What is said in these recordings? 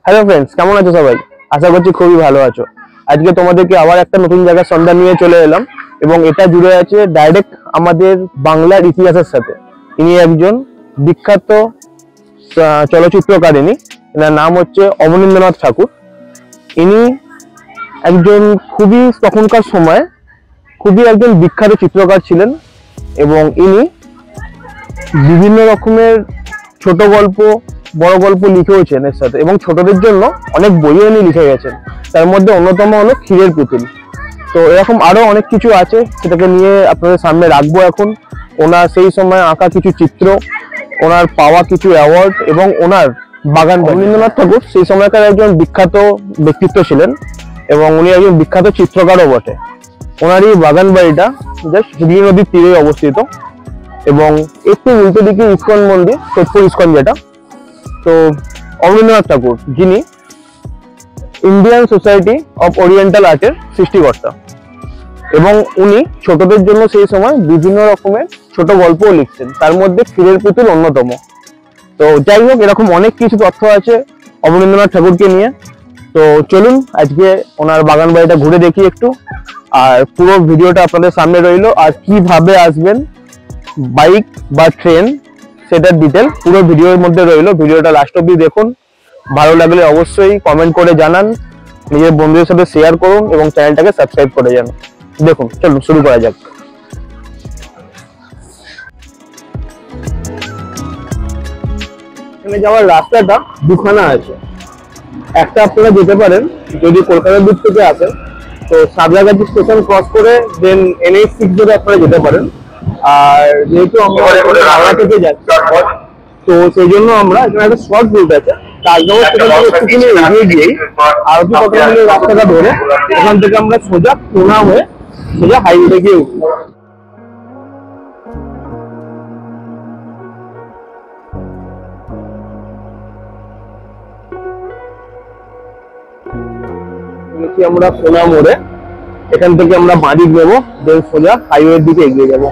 Hello friends, কেমন আছো সবাই? আশা করছি খুবই ভালো আছো। আজকে তোমাদেরকে আবার একটা নতুন জায়গার সন্ধান নিয়ে চলে এলাম এবং এটা জুড়ে আছে ডাইরেক্ট আমাদের বাংলার ইতিহাসের সাথে। ইনি একজন বিখ্যাত চলচ্চিত্রকারিণী। এনার নাম হচ্ছে অবনীন্দ্রনাথ ঠাকুর। ইনি একজন তখনকার সময় খুবই একজন বিখ্যাত চিত্রকার ছিলেন এবং ইনি বিভিন্ন রকমের ছোট গল্প, বড় গল্প লিখেওছেন এর সাথে, এবং ছোটদের জন্য অনেক বইও উনি লিখে গেছেন। তার মধ্যে অন্যতম হলো ক্ষীরের পুতুল। তো এরকম আরো অনেক কিছু আছে, সেটাকে নিয়ে আপনাদের সামনে রাখবো এখন। ওনার সেই সময় আঁকা কিছু চিত্র, ওনার পাওয়া কিছু অ্যাওয়ার্ড এবং ওনার বাগান। রবীন্দ্রনাথ ঠাকুর সেই সময়কার একজন বিখ্যাত ব্যক্তিত্ব ছিলেন এবং উনি একজন বিখ্যাত চিত্রকারও বটে। ওনার এই বাগান বাড়িটা জাস্ট হুগলি নদীর তীরে অবস্থিত এবং একটু উল্টো দিকে ইস্কন মন্দির, সোদপুর ইস্কন যেটা। তো অবনীন্দ্রনাথ ঠাকুর, যিনি ইন্ডিয়ান সোসাইটি অফ ওরিয়েন্টাল আর্টের সৃষ্টিকর্তা, এবং উনি ছোটদের জন্য সেই সময় বিভিন্ন রকমের ছোট গল্পও লিখছেন, তার মধ্যে ক্ষীরের পুতুল অন্যতম। তো যাই হোক, এরকম অনেক কিছু তথ্য আছে অবনীন্দ্রনাথ ঠাকুরকে নিয়ে। তো চলুন আজকে ওনার বাগান বাড়িটা ঘুরে দেখি একটু, আর পুরো ভিডিওটা আপনাদের সামনে রইলো। আর কিভাবে আসবেন, বাইক বা ট্রেন, সেটার ডিটেল পুরো ভিডিওর মধ্যে রইলো। ভিডিওটা লাস্ট অবধি দেখুন। ভালো লাগলে অবশ্যই কমেন্ট করে জানান, নিজের বন্ধুদের সাথে শেয়ার করুন এবং চ্যানেলটাকে সাবস্ক্রাইব করে যান। দেখুন, চলুন শুরু করা যাক। এখানে যাওয়ার রাস্তাটা দুখানা আছে। একটা আপনারা যেতে পারেন যদি কলকাতার দিক থেকে আসেন, তো সাবলাগাছি স্টেশন ক্রস করে দেন NH6 ধরে আপনারা যেতে পারেন। আর যেহেতু আমরা হাওড়া থেকে যাচ্ছি, তো সেই জন্য আমরা এখানে একটা শর্ট রুট আছে, তাজনগর স্টেশন থেকে একটুখানি এগিয়ে গিয়েই আরতি পটলের রাস্তাটা ধরে ওখান থেকে আমরা সোজা কোনা হয়ে সোজা হাইওয়ে গিয়ে উঠবো। আমরা কোনা মোড়ে, এখান থেকে আমরা বাঁদিক নেবো, দেন সোজা হাইওয়ের দিকে এগিয়ে যাবো।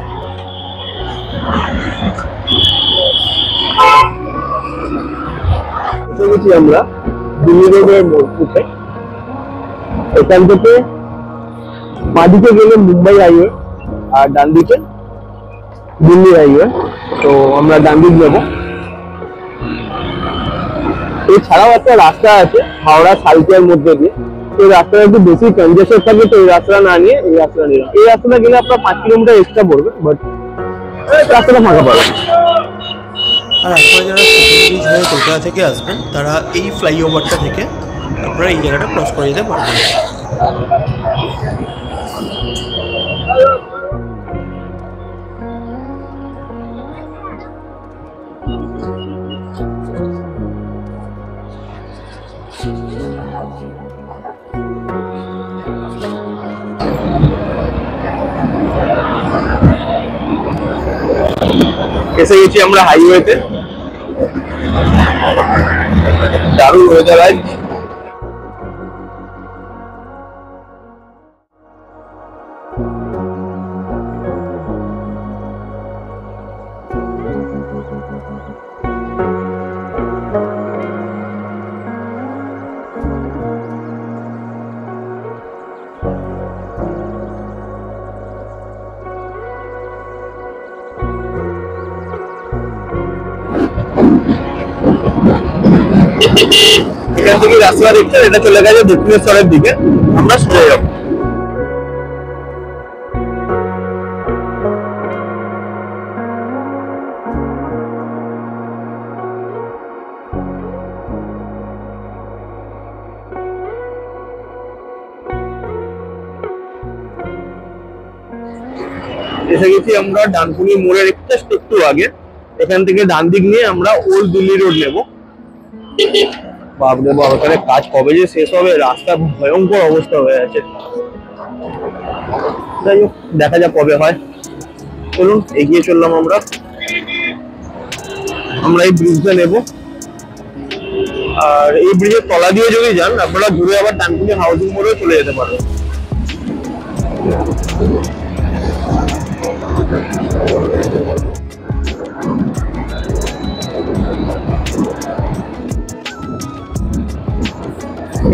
আমরা দিল্লি রোডের মোড় উঠে এখান থেকে বাঁদিকে গেলে মুম্বাই হাইওয়ে আর ডান দিকে দিল্লি হাইওয়ে। তো আমরা ডান দিক নেবো। এছাড়াও একটা রাস্তা আছে হাওড়া সালকিয়ার মধ্যে দিয়ে, এই রাস্তাটা একটু বেশি কনজেশন থাকে, তো এই রাস্তাটা না নিয়ে এই রাস্তাটা নিলাম। এই রাস্তাটা গেলে আপনার 5 কিলোমিটার এক্সট্রা পড়বে, বাট রাস্তাটা ফাঁকা পাবে। আর আপনারা যারা ব্রিজ হয়ে কলকাতা থেকে আসবেন, তারা এই ফ্লাইওভারটা থেকে আপনারা এই জায়গাটা ক্রস করে যেতে পারবেন। এসে গেছি আমরা হাইওয়েতে। দারুণ ওয়েদার আজ। এখান থেকে রাস্তা দেখছেন, এটা চলে গেছে দক্ষিণেশ্বরের দিকে। আমরা সোজা যাবো। এসে গেছি আমরা ডানকুনি মোড়ের একটু আগে। এখান থেকে ডান দিক নিয়ে আমরা ওল্ড দিল্লি রোড নেব। বাপরে বাপ, এখানে কাজ কবে যে শেষ হবে, রাস্তা ভয়ঙ্কর অবস্থা হয়ে আছে। যাই হোক, দেখা যাক কবে হয়। চলুন এগিয়ে চললাম আমরা এই ব্রিজটা নেব। আর এই ব্রিজের তলা দিয়ে যদি যান আপনারা ঘুরে আবার ডানকুনি হাউজিং মোড়েও চলে যেতে পারবেন।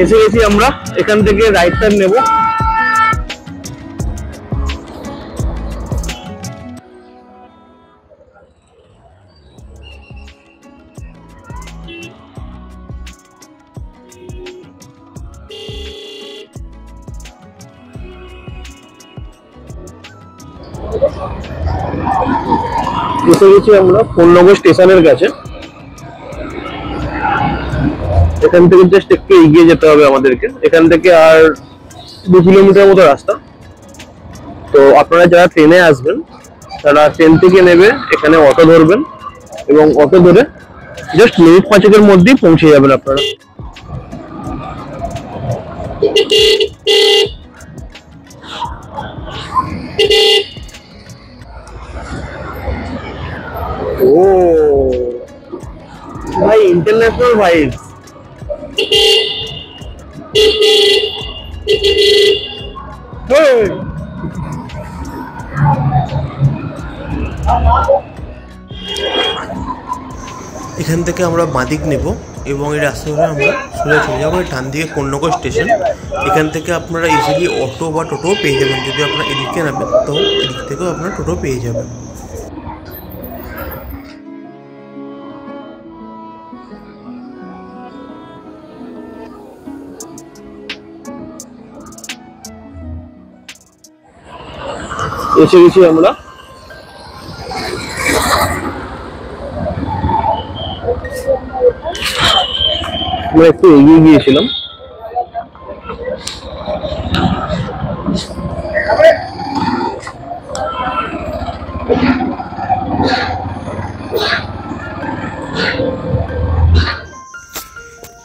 এসে গেছি আমরা, এখান থেকে রাইট টার্ন নেব। এসে গেছি আমরা ফোননগর স্টেশনের কাছে। এখান থেকে জাস্ট একটু এগিয়ে যেতে হবে আমাদেরকে, এখান থেকে আর 2 কিলোমিটার মতো রাস্তা। তো আপনারা যারা ট্রেনে আসবেন তারা ট্রেন থেকে নেবে, এখানে অটো ধরবেন এবং অটো ধরে জাস্ট মিনিট 5-এর মধ্যেই পৌঁছে যাবেন আপনারা। ও ভাই, ইন্টারন্যাশনাল ভাইব। এখান থেকে আমরা বাঁদিক নেব এবং এই রাস্তা ধরে আমরা সোজা চলে যাবো ডান দিকে কোন্নগর স্টেশন। এখান থেকে আপনারা ইজিলি অটো বা টোটো পেয়ে যাবেন। যদি আপনারা এদিকে নামেন তো এদিক থেকেও আপনারা টোটো পেয়ে যাবেন। এসে গেছি আমরা। একটু এগিয়ে গিয়েছিলাম।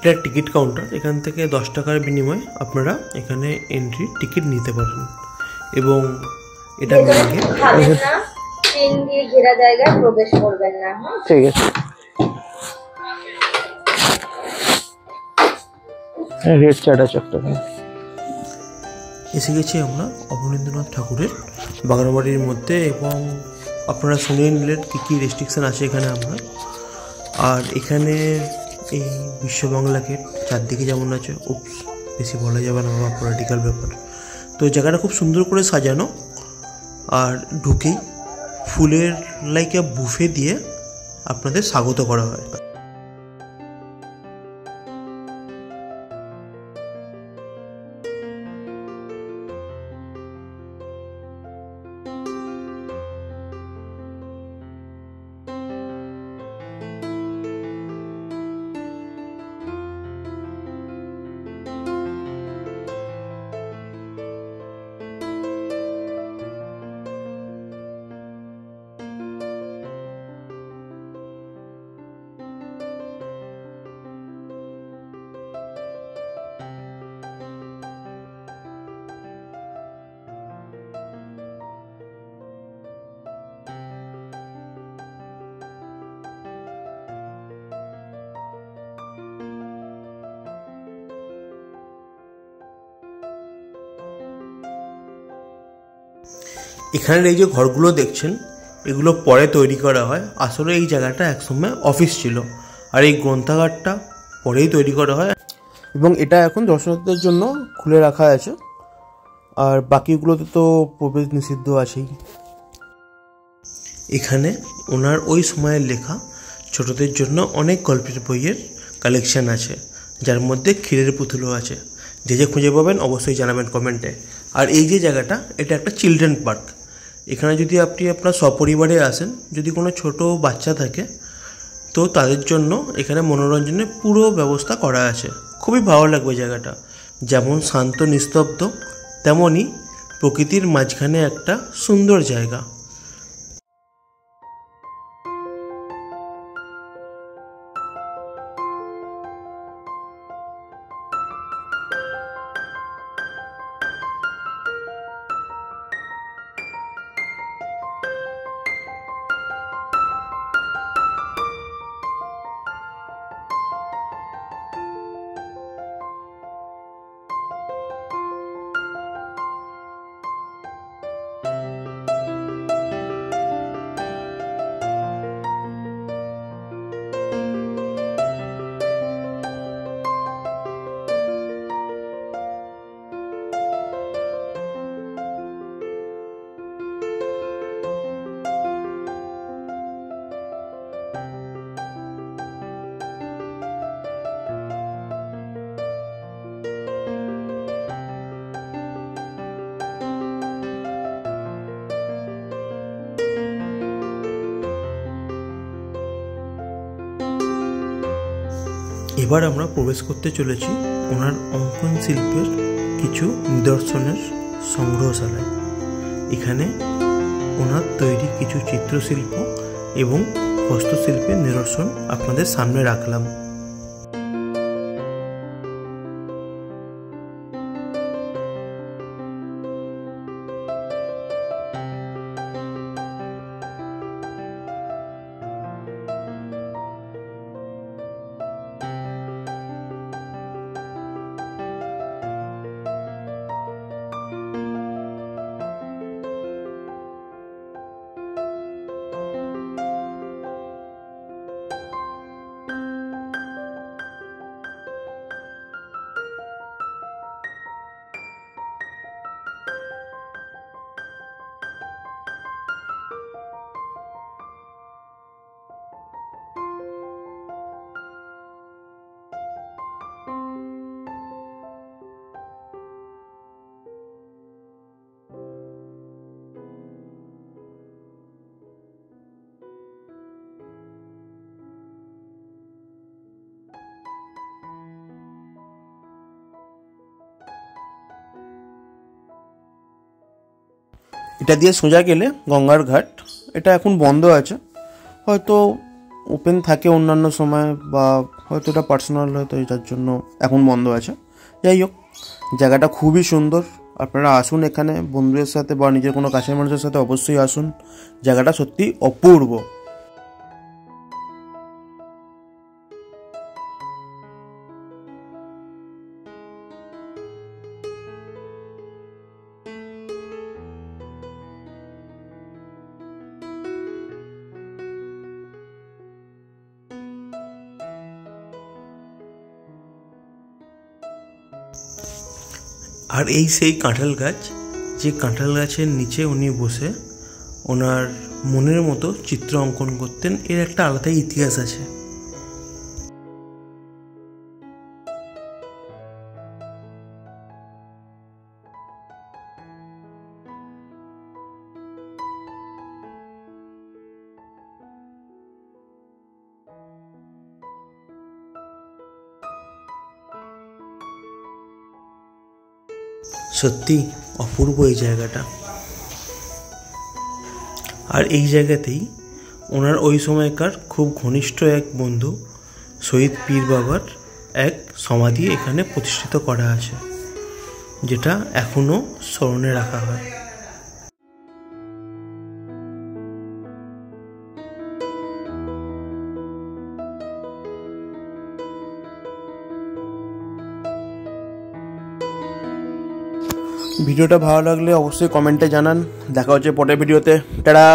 এটা টিকিট কাউন্টার, এখান থেকে 10 টাকার বিনিময়ে আপনারা এখানে এন্ট্রি টিকিট নিতে পারেন এবং এটা মেনলি ট্রেন দিয়ে ঘেরা জায়গায় প্রবেশ করবেন না। ঠিক আছে, রেড চাটা চকটা। এসে গেছি আমরা অবনীন্দ্রনাথ ঠাকুরের বাগানবাড়ির মধ্যে এবং আপনারা শুনে নিলেন কী কী রেস্ট্রিকশান আছে এখানে আমরা। আর এখানে এই বিশ্ব বাংলা গেট চারদিকে যেমন আছে, বেশি বলা যাবে না বাবা, পলিটিক্যাল ব্যাপার। তো জায়গাটা খুব সুন্দর করে সাজানো, আর ঢুকেই ফুলের লাইকে বুফে দিয়ে আপনাদের স্বাগত করা হয়। এখানের এই যে ঘরগুলো দেখছেন এগুলো পরে তৈরি করা হয়। আসলে এই জায়গাটা একসময় অফিস ছিল, আর এই গ্রন্থাগারটা পরেই তৈরি করা হয় এবং এটা এখন দর্শনার্থীদের জন্য খুলে রাখা আছে। আর বাকিগুলোতে তো প্রবেশ নিষিদ্ধ আছেই। এখানে ওনার ওই সময়ের লেখা ছোটদের জন্য অনেক গল্পের বইয়ের কালেকশন আছে, যার মধ্যে ক্ষীরের পুতুলও আছে। যে যে খুঁজে পাবেন অবশ্যই জানাবেন কমেন্টে। আর এই যে জায়গাটা, এটা একটা চিলড্রেন পার্ক। এখানে যদি আপনি আপনার সপরিবারে আসেন, যদি কোনো ছোট বাচ্চা থাকে তো তাদের জন্য এখানে মনোরঞ্জনের পুরো ব্যবস্থা করা আছে। খুবই ভালো লাগবে জায়গাটা, যেমন শান্ত নিস্তব্ধ তেমনই প্রকৃতির মাঝখানে একটা সুন্দর জায়গা। এবার আমরা প্রবেশ করতে চলেছি ওনার অঙ্কন শিল্পের কিছু নিদর্শনের সংগ্রহশালায়। এখানে ওনার তৈরি কিছু চিত্রশিল্প এবং হস্তশিল্পের নিদর্শন আপনাদের সামনে রাখলাম। এটা দিয়ে সোজা গেলে গঙ্গার ঘাট। এটা এখন বন্ধ আছে, হয়তো ওপেন থাকে অন্যান্য সময়, বা হয়তো এটা পার্সোনাল, হয়তো এটার জন্য এখন বন্ধ আছে। যাই হোক, জায়গাটা খুবই সুন্দর। আপনারা আসুন এখানে বন্ধুদের সাথে বা নিজের কোনো কাছের মানুষের সাথে, অবশ্যই আসুন। জায়গাটা সত্যি অপূর্ব। আর এই সেই কাঁঠাল গাছ, যে কাঁঠাল গাছের নিচে উনি বসে ওনার মনের মতো চিত্র অঙ্কন করতেন। এর একটা আলাদা ইতিহাস আছে। সত্যি অপূর্ব এই জায়গাটা। আর এই জায়গাতেই ওনার ওই সময়কার খুব ঘনিষ্ঠ এক বন্ধু শহীদ পীর বাবার এক সমাধি এখানে প্রতিষ্ঠিত করা আছে, যেটা এখনো স্মরণে রাখা হয়। ভিডিওটা ভালো লাগলে অবশ্যই কমেন্টে জানান। দেখা হচ্ছে পরের ভিডিওতে। টাটা।